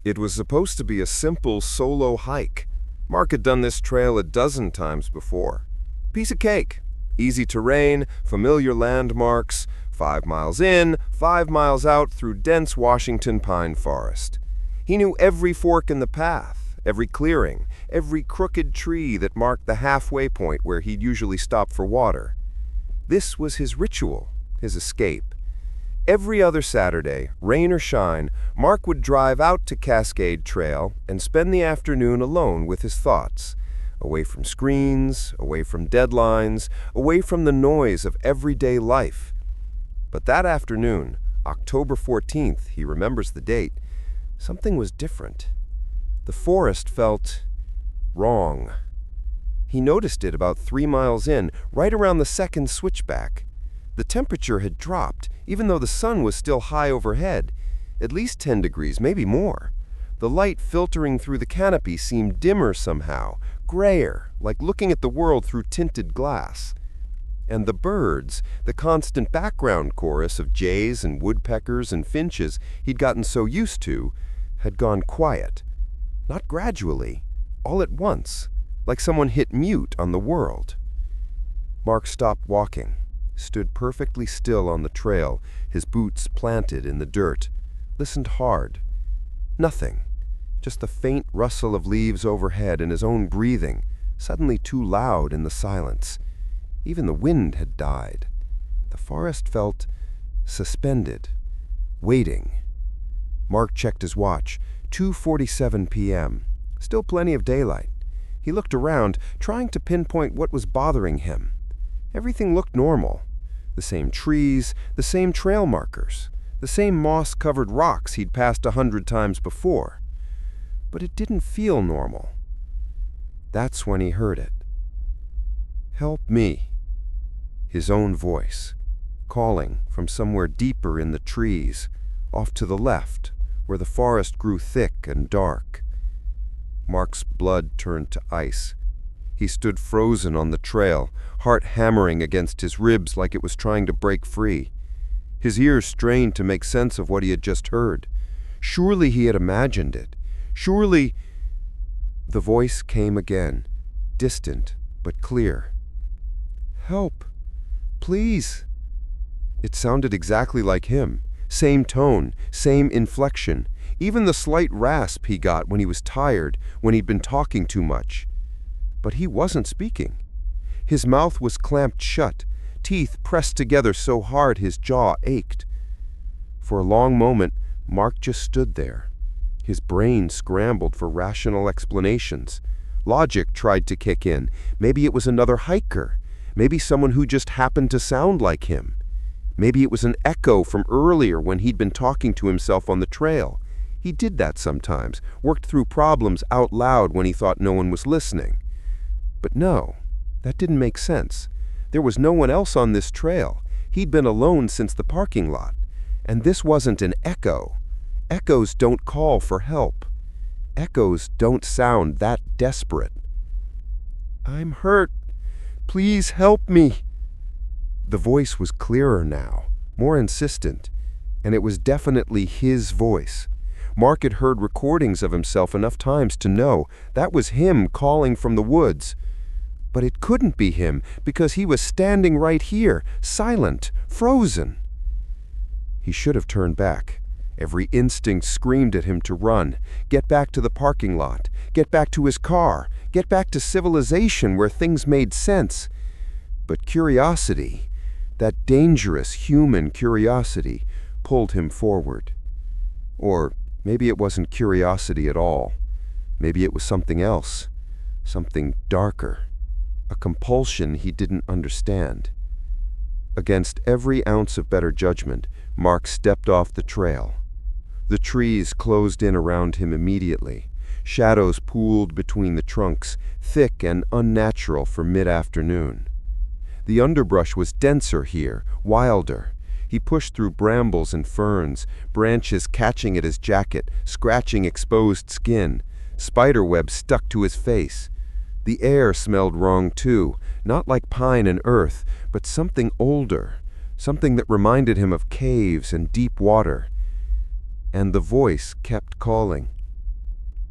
It was supposed to be a simple solo hike. Mark had done this trail a dozen times before. Piece of cake. Easy terrain, familiar landmarks, 5 miles in, 5 miles out through dense Washington pine forest. He knew every fork in the path, every clearing, every crooked tree that marked the halfway point where he'd usually stop for water. This was his ritual, his escape. Every other Saturday, rain or shine, Mark would drive out to Cascade Trail and spend the afternoon alone with his thoughts, away from screens, away from deadlines, away from the noise of everyday life. But that afternoon, October 14th, he remembers the date, something was different. The forest felt wrong. He noticed it about 3 miles in, right around the second switchback. The temperature had dropped, even though the sun was still high overhead, at least 10 degrees, maybe more. The light filtering through the canopy seemed dimmer somehow, grayer, like looking at the world through tinted glass. And the birds, the constant background chorus of jays and woodpeckers and finches he'd gotten so used to, had gone quiet. Not gradually, all at once, like someone hit mute on the world. Mark stopped walking, stood perfectly still on the trail, his boots planted in the dirt, listened hard. Nothing, just the faint rustle of leaves overhead and his own breathing, suddenly too loud in the silence. Even the wind had died. The forest felt suspended, waiting. Mark checked his watch, 2:47 p.m. Still plenty of daylight. He looked around, trying to pinpoint what was bothering him. Everything looked normal. The same trees, the same trail markers, the same moss-covered rocks he'd passed 100 times before. But it didn't feel normal. That's when he heard it. "Help me." His own voice, calling from somewhere deeper in the trees, off to the left, where the forest grew thick and dark. Mark's blood turned to ice. He stood frozen on the trail, heart hammering against his ribs like it was trying to break free. His ears strained to make sense of what he had just heard. Surely he had imagined it. Surely... The voice came again, distant but clear. "Help! Please!" It sounded exactly like him. Same tone, same inflection, even the slight rasp he got when he was tired, when he'd been talking too much. But he wasn't speaking. His mouth was clamped shut, teeth pressed together so hard his jaw ached. For a long moment, Mark just stood there. His brain scrambled for rational explanations. Logic tried to kick in. Maybe it was another hiker. Maybe someone who just happened to sound like him. Maybe it was an echo from earlier when he'd been talking to himself on the trail. He did that sometimes, worked through problems out loud when he thought no one was listening. But no, that didn't make sense. There was no one else on this trail. He'd been alone since the parking lot. And this wasn't an echo. Echoes don't call for help. Echoes don't sound that desperate. "I'm hurt. Please help me." The voice was clearer now, more insistent, and it was definitely his voice. Mark had heard recordings of himself enough times to know that was him calling from the woods. But it couldn't be him because he was standing right here, silent, frozen. He should have turned back. Every instinct screamed at him to run, get back to the parking lot, get back to his car, get back to civilization where things made sense. But curiosity, that dangerous human curiosity, pulled him forward. Or maybe it wasn't curiosity at all. Maybe it was something else, something darker, a compulsion he didn't understand. Against every ounce of better judgment, Mark stepped off the trail. The trees closed in around him immediately. Shadows pooled between the trunks, thick and unnatural for mid-afternoon. The underbrush was denser here, wilder. He pushed through brambles and ferns, branches catching at his jacket, scratching exposed skin. Spiderwebs stuck to his face. The air smelled wrong too, not like pine and earth, but something older, something that reminded him of caves and deep water. And the voice kept calling.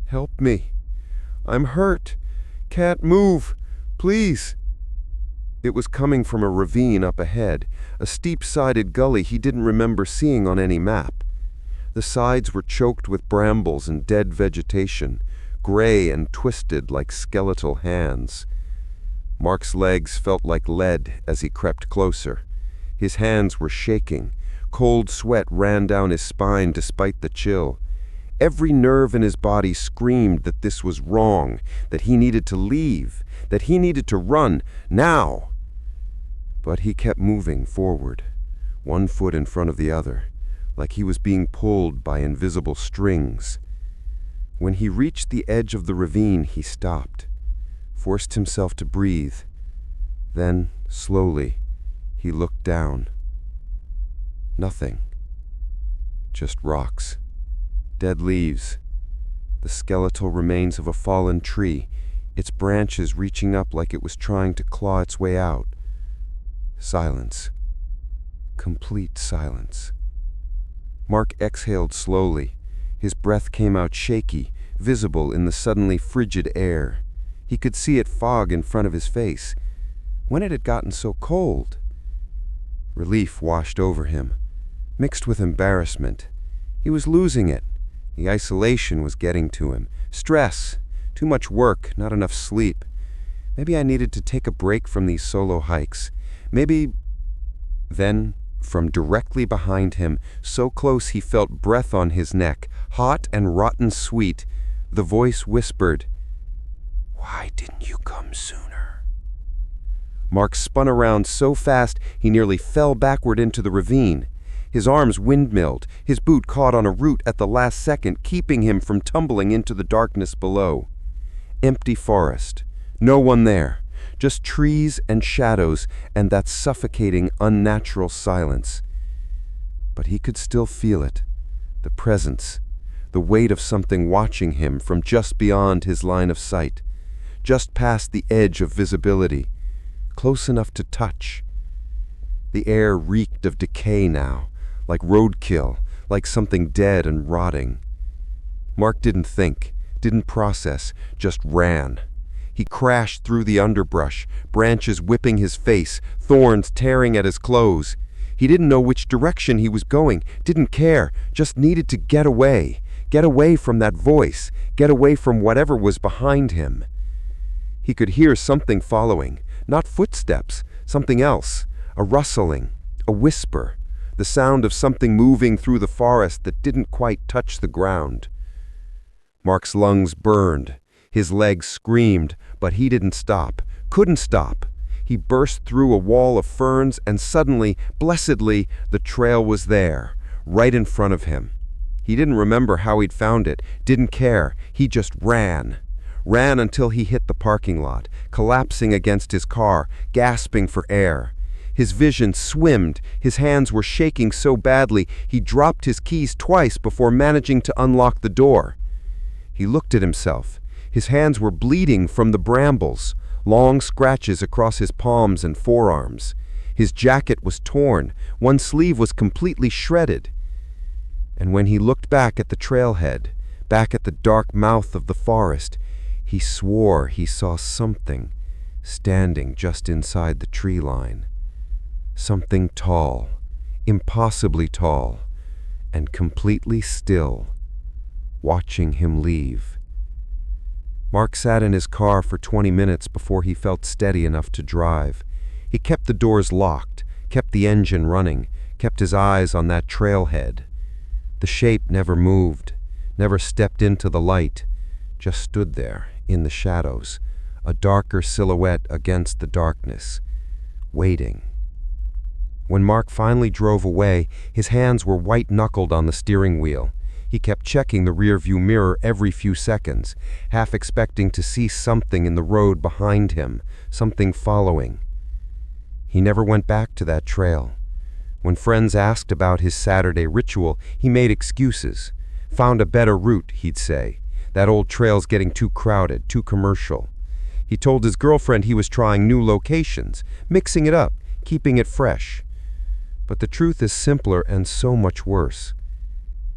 Help me. I'm hurt. Can't move. Please. It was coming from a ravine up ahead, a steep-sided gully he didn't remember seeing on any map. The sides were choked with brambles and dead vegetation, gray and twisted like skeletal hands. Mark's legs felt like lead as he crept closer. His hands were shaking. Cold sweat ran down his spine despite the chill. Every nerve in his body screamed that this was wrong, that he needed to leave, that he needed to run, now. But he kept moving forward, one foot in front of the other, like he was being pulled by invisible strings. When he reached the edge of the ravine, he stopped, forced himself to breathe. Then, slowly, he looked down. Nothing. Just rocks. Dead leaves. The skeletal remains of a fallen tree, its branches reaching up like it was trying to claw its way out. Silence. Complete silence. Mark exhaled slowly. His breath came out shaky, visible in the suddenly frigid air. He could see it fog in front of his face. When had it gotten so cold? Relief washed over him, mixed with embarrassment. He was losing it. The isolation was getting to him. Stress, too much work, not enough sleep. Maybe I needed to take a break from these solo hikes. Maybe... Then, from directly behind him, so close he felt breath on his neck, hot and rotten sweet, the voice whispered, "Why didn't you come sooner?" Mark spun around so fast he nearly fell backward into the ravine. His arms windmilled, his boot caught on a root at the last second, keeping him from tumbling into the darkness below. Empty forest. No one there. Just trees and shadows and that suffocating, unnatural silence. But he could still feel it. The presence. The weight of something watching him from just beyond his line of sight. Just past the edge of visibility. Close enough to touch. The air reeked of decay now, like roadkill, like something dead and rotting. Mark didn't think, didn't process, just ran. He crashed through the underbrush, branches whipping his face, thorns tearing at his clothes. He didn't know which direction he was going, didn't care, just needed to get away from that voice, get away from whatever was behind him. He could hear something following, not footsteps, something else, a rustling, a whisper, the sound of something moving through the forest that didn't quite touch the ground. Mark's lungs burned. His legs screamed, but he didn't stop, couldn't stop. He burst through a wall of ferns and suddenly, blessedly, the trail was there, right in front of him. He didn't remember how he'd found it, didn't care. He just ran. Ran until he hit the parking lot, collapsing against his car, gasping for air. His vision swimmed, his hands were shaking so badly he dropped his keys twice before managing to unlock the door. He looked at himself. His hands were bleeding from the brambles, long scratches across his palms and forearms. His jacket was torn, one sleeve was completely shredded. And when he looked back at the trailhead, back at the dark mouth of the forest, he swore he saw something standing just inside the tree line. Something tall, impossibly tall, and completely still, watching him leave. Mark sat in his car for 20 minutes before he felt steady enough to drive. He kept the doors locked, kept the engine running, kept his eyes on that trailhead. The shape never moved, never stepped into the light, just stood there in the shadows, a darker silhouette against the darkness, waiting. When Mark finally drove away, his hands were white-knuckled on the steering wheel. He kept checking the rearview mirror every few seconds, half expecting to see something in the road behind him, something following. He never went back to that trail. When friends asked about his Saturday ritual, he made excuses. Found a better route, he'd say. That old trail's getting too crowded, too commercial. He told his girlfriend he was trying new locations, mixing it up, keeping it fresh. But the truth is simpler and so much worse.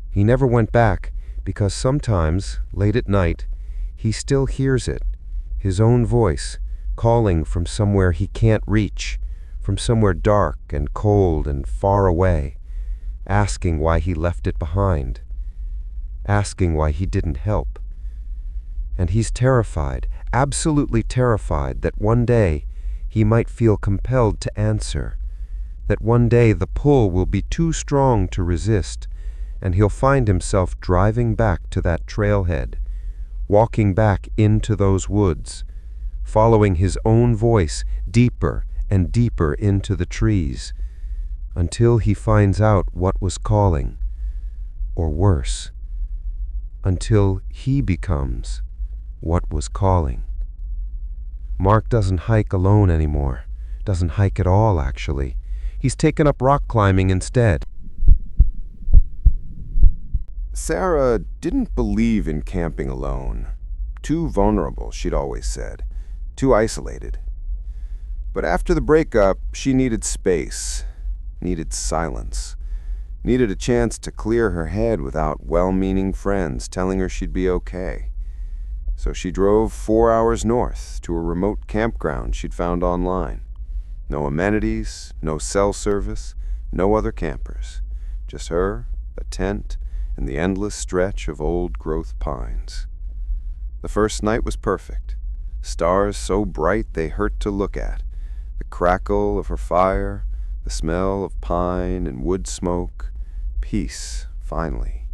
He never went back because sometimes, late at night, he still hears it, his own voice, calling from somewhere he can't reach, from somewhere dark and cold and far away, asking why he left it behind, asking why he didn't help. And he's terrified, absolutely terrified, that one day he might feel compelled to answer, that one day the pull will be too strong to resist, and he'll find himself driving back to that trailhead, walking back into those woods, following his own voice deeper and deeper into the trees, until he finds out what was calling, or worse, until he becomes what was calling. Mark doesn't hike alone anymore, doesn't hike at all, actually. He's taken up rock climbing instead. Sarah didn't believe in camping alone. Too vulnerable, she'd always said. Too isolated. But after the breakup, she needed space, needed silence, needed a chance to clear her head without well-meaning friends telling her she'd be okay. So she drove 4 hours north to a remote campground she'd found online. No amenities, no cell service, no other campers. Just her, a tent, and the endless stretch of old-growth pines. The first night was perfect. Stars so bright they hurt to look at. The crackle of her fire, the smell of pine and wood smoke. Peace, finally.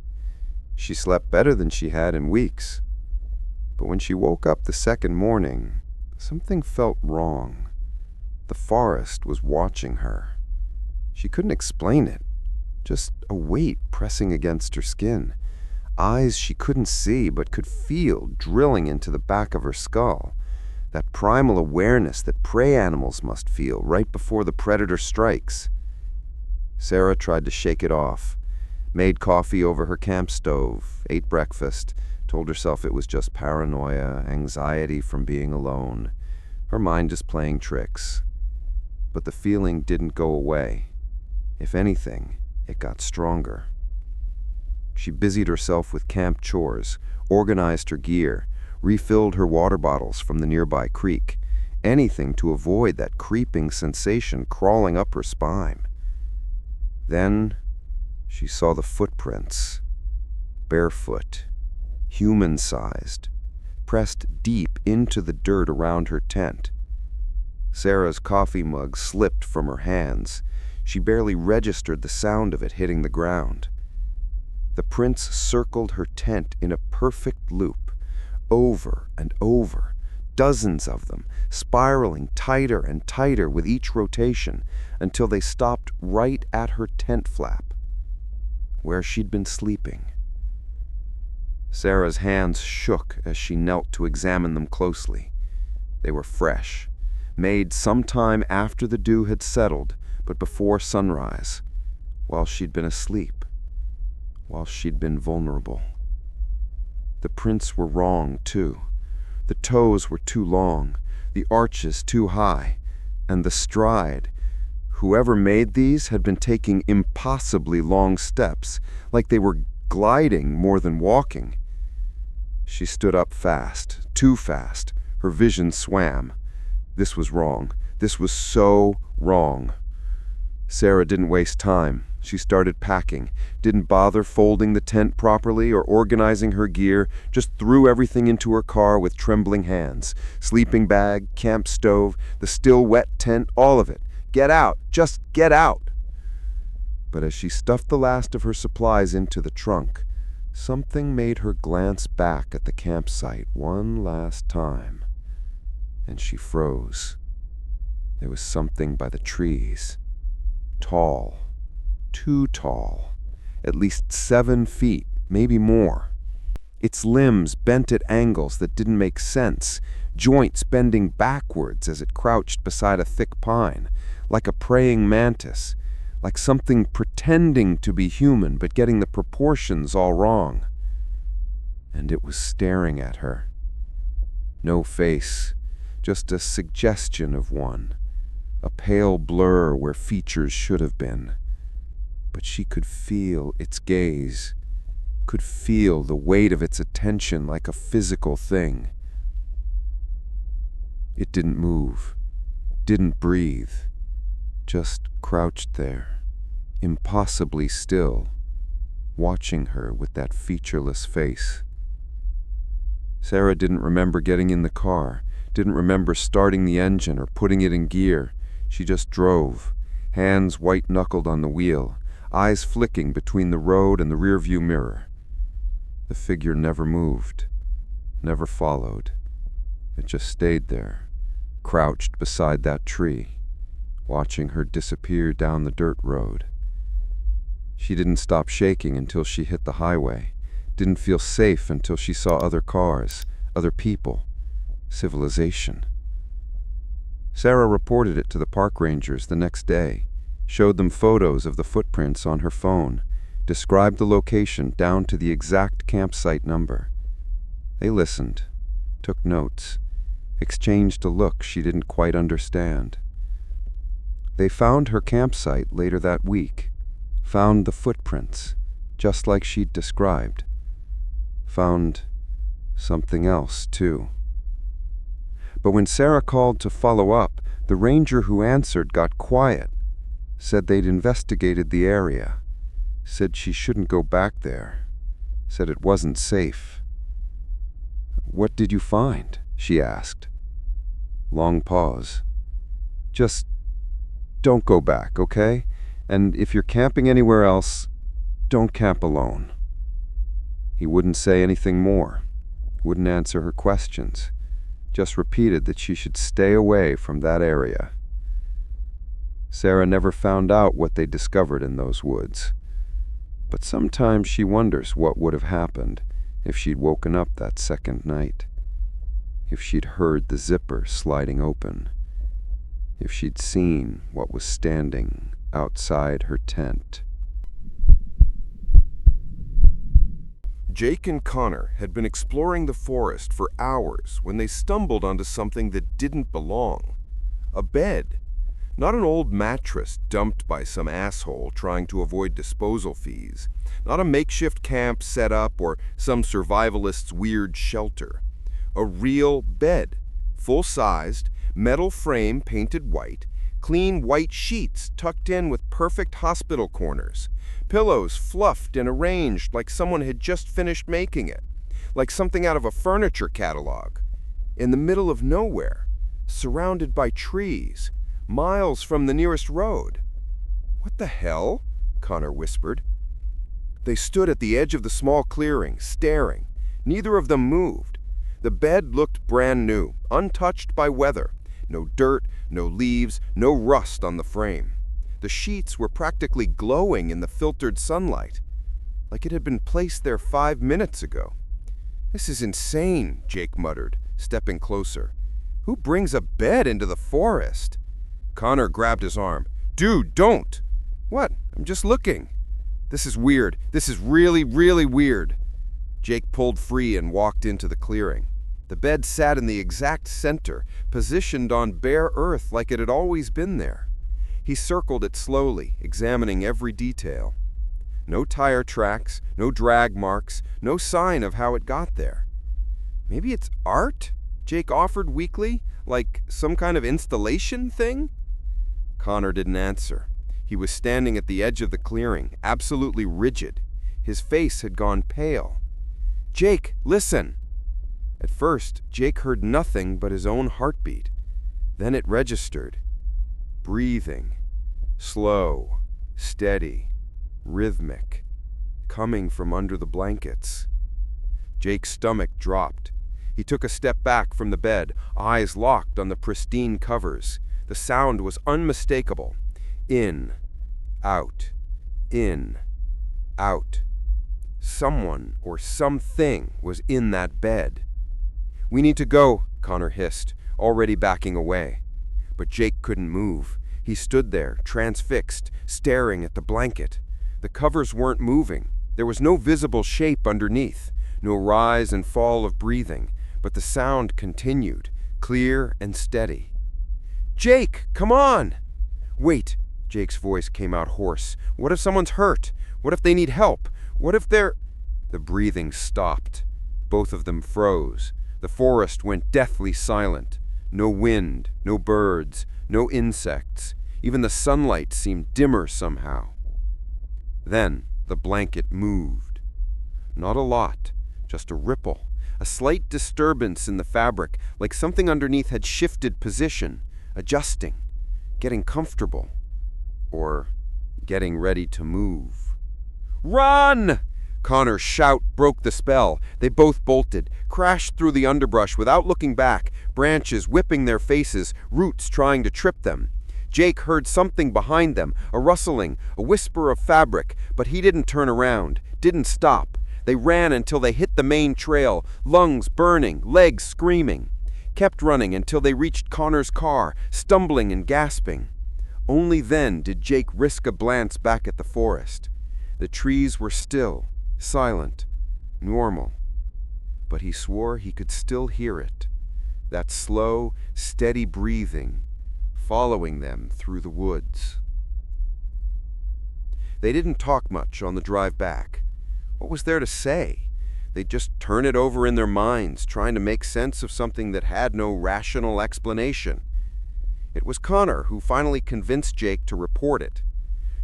She slept better than she had in weeks. But when she woke up the second morning, something felt wrong. The forest was watching her. She couldn't explain it. Just a weight pressing against her skin. Eyes she couldn't see but could feel drilling into the back of her skull. That primal awareness that prey animals must feel right before the predator strikes. Sarah tried to shake it off. Made coffee over her camp stove, ate breakfast, told herself it was just paranoia, anxiety from being alone. Her mind just playing tricks. But the feeling didn't go away. If anything, it got stronger. She busied herself with camp chores, organized her gear, refilled her water bottles from the nearby creek, anything to avoid that creeping sensation crawling up her spine. Then she saw the footprints, barefoot, human-sized, pressed deep into the dirt around her tent. Sarah's coffee mug slipped from her hands. She barely registered the sound of it hitting the ground. The prints circled her tent in a perfect loop, over and over, dozens of them, spiraling tighter and tighter with each rotation, until they stopped right at her tent flap, where she'd been sleeping. Sarah's hands shook as she knelt to examine them closely. They were fresh, made sometime after the dew had settled, but before sunrise, while she'd been asleep, while she'd been vulnerable. The prints were wrong, too. The toes were too long, the arches too high, and the stride. Whoever made these had been taking impossibly long steps, like they were gliding more than walking. She stood up fast, too fast. Her vision swam. This was wrong. This was so wrong. Sarah didn't waste time. She started packing, didn't bother folding the tent properly or organizing her gear, just threw everything into her car with trembling hands. Sleeping bag, camp stove, the still wet tent, all of it. Get out! Just get out! But as she stuffed the last of her supplies into the trunk, something made her glance back at the campsite one last time. And she froze. There was something by the trees. Tall. Too tall. At least 7 feet, maybe more. Its limbs bent at angles that didn't make sense, joints bending backwards as it crouched beside a thick pine, like a praying mantis, like something pretending to be human but getting the proportions all wrong. And it was staring at her. No face, just a suggestion of one, a pale blur where features should have been. But she could feel its gaze, could feel the weight of its attention like a physical thing. It didn't move, didn't breathe, just crouched there, impossibly still, watching her with that featureless face. Sarah didn't remember getting in the car, didn't remember starting the engine or putting it in gear. She just drove, hands white-knuckled on the wheel, eyes flicking between the road and the rearview mirror. The figure never moved, never followed. It just stayed there, crouched beside that tree, watching her disappear down the dirt road. She didn't stop shaking until she hit the highway, didn't feel safe until she saw other cars, other people, civilization. Sarah reported it to the park rangers the next day, showed them photos of the footprints on her phone, described the location down to the exact campsite number. They listened, took notes, exchanged a look she didn't quite understand. They found her campsite later that week, found the footprints, just like she'd described. Found something else, too. But when Sarah called to follow up, the ranger who answered got quiet, said they'd investigated the area, said she shouldn't go back there, said it wasn't safe. "What did you find?" she asked. Long pause. "Just don't go back, okay? And if you're camping anywhere else, don't camp alone." He wouldn't say anything more, wouldn't answer her questions, just repeated that she should stay away from that area. Sarah never found out what they discovered in those woods, but sometimes she wonders what would have happened if she'd woken up that second night, if she'd heard the zipper sliding open, if she'd seen what was standing outside her tent. Jake and Connor had been exploring the forest for hours when they stumbled onto something that didn't belong. A bed. Not an old mattress dumped by some asshole trying to avoid disposal fees. Not a makeshift camp set up or some survivalist's weird shelter. A real bed. Full-sized, metal frame painted white, clean white sheets tucked in with perfect hospital corners. Pillows fluffed and arranged like someone had just finished making it, like something out of a furniture catalog. In the middle of nowhere, surrounded by trees, miles from the nearest road. "What the hell?" Connor whispered. They stood at the edge of the small clearing, staring. Neither of them moved. The bed looked brand new, untouched by weather. No dirt, no leaves, no rust on the frame. The sheets were practically glowing in the filtered sunlight, like it had been placed there 5 minutes ago. "This is insane," Jake muttered, stepping closer. "Who brings a bed into the forest?" Connor grabbed his arm. "Dude, don't!" "What? I'm just looking." "This is weird. This is really, really weird." Jake pulled free and walked into the clearing. The bed sat in the exact center, positioned on bare earth like it had always been there. He circled it slowly, examining every detail. No tire tracks, no drag marks, no sign of how it got there. "Maybe it's art?" Jake offered weakly, like some kind of installation thing? Connor didn't answer. He was standing at the edge of the clearing, absolutely rigid. His face had gone pale. "Jake, listen!" At first, Jake heard nothing but his own heartbeat. Then it registered. Breathing. Slow, steady, rhythmic, coming from under the blankets. Jake's stomach dropped. He took a step back from the bed, eyes locked on the pristine covers. The sound was unmistakable. In, out, in, out. Someone or something was in that bed. "We need to go," Connor hissed, already backing away. But Jake couldn't move. He stood there, transfixed, staring at the blanket. The covers weren't moving. There was no visible shape underneath, no rise and fall of breathing, but the sound continued, clear and steady. "Jake, come on!" "Wait," Jake's voice came out hoarse. "What if someone's hurt? What if they need help? What if they're—" The breathing stopped. Both of them froze. The forest went deathly silent. No wind, no birds, no insects. Even the sunlight seemed dimmer somehow. Then the blanket moved. Not a lot, just a ripple, a slight disturbance in the fabric, like something underneath had shifted position, adjusting, getting comfortable, or getting ready to move. "Run!" Connor's shout broke the spell. They both bolted, crashed through the underbrush without looking back, branches whipping their faces, roots trying to trip them. Jake heard something behind them, a rustling, a whisper of fabric, but he didn't turn around, didn't stop. They ran until they hit the main trail, lungs burning, legs screaming. Kept running until they reached Connor's car, stumbling and gasping. Only then did Jake risk a glance back at the forest. The trees were still, silent, normal. But he swore he could still hear it. That slow, steady breathing, following them through the woods. They didn't talk much on the drive back. What was there to say? They'd just turn it over in their minds, trying to make sense of something that had no rational explanation. It was Connor who finally convinced Jake to report it.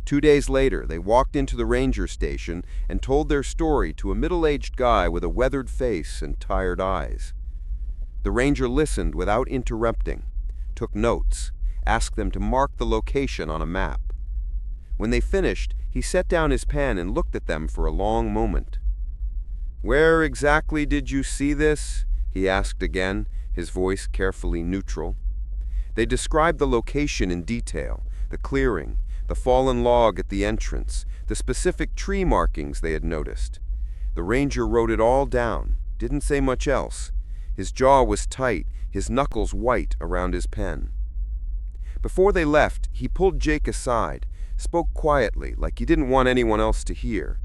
2 days later, they walked into the ranger station and told their story to a middle-aged guy with a weathered face and tired eyes. The ranger listened without interrupting, took notes, asked them to mark the location on a map. When they finished, he set down his pen and looked at them for a long moment. "Where exactly did you see this?" he asked again, his voice carefully neutral. They described the location in detail, the clearing, the fallen log at the entrance, the specific tree markings they had noticed. The ranger wrote it all down, didn't say much else. His jaw was tight, his knuckles white around his pen. Before they left, he pulled Jake aside, spoke quietly, like he didn't want anyone else to hear.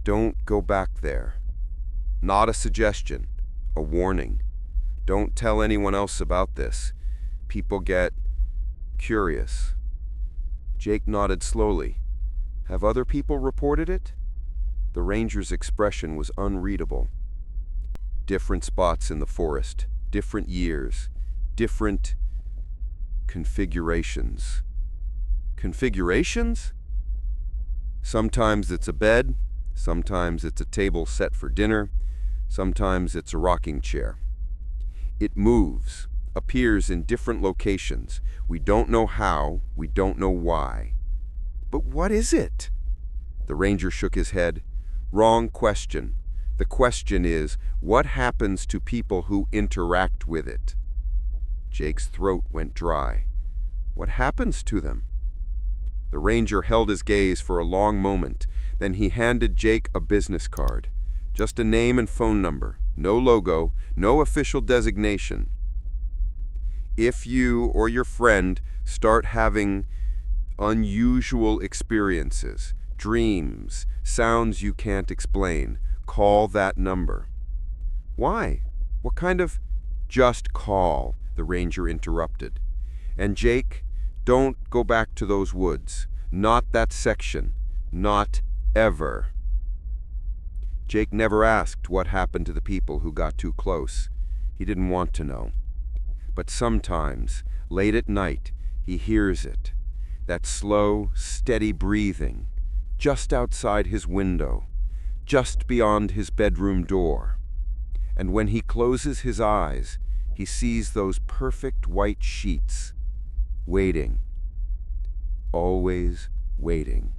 "Don't go back there." Not a suggestion, a warning. "Don't tell anyone else about this. People get curious." Jake nodded slowly. "Have other people reported it?" The ranger's expression was unreadable. Different spots in the forest, different years, different configurations. Configurations? Sometimes it's a bed, sometimes it's a table set for dinner, sometimes it's a rocking chair. It moves, appears in different locations. We don't know how, we don't know why. But what is it? The ranger shook his head. Wrong question. The question is, what happens to people who interact with it? Jake's throat went dry. What happens to them? The ranger held his gaze for a long moment. Then he handed Jake a business card. Just a name and phone number. No logo, no official designation. If you or your friend start having unusual experiences, dreams, sounds you can't explain, call that number. Why? What kind of... Just call, the ranger interrupted. And Jake, don't go back to those woods. Not that section. Not ever. Jake never asked what happened to the people who got too close. He didn't want to know. But sometimes, late at night, he hears it. That slow, steady breathing, just outside his window, just beyond his bedroom door. And when he closes his eyes, he sees those perfect white sheets, waiting, always waiting.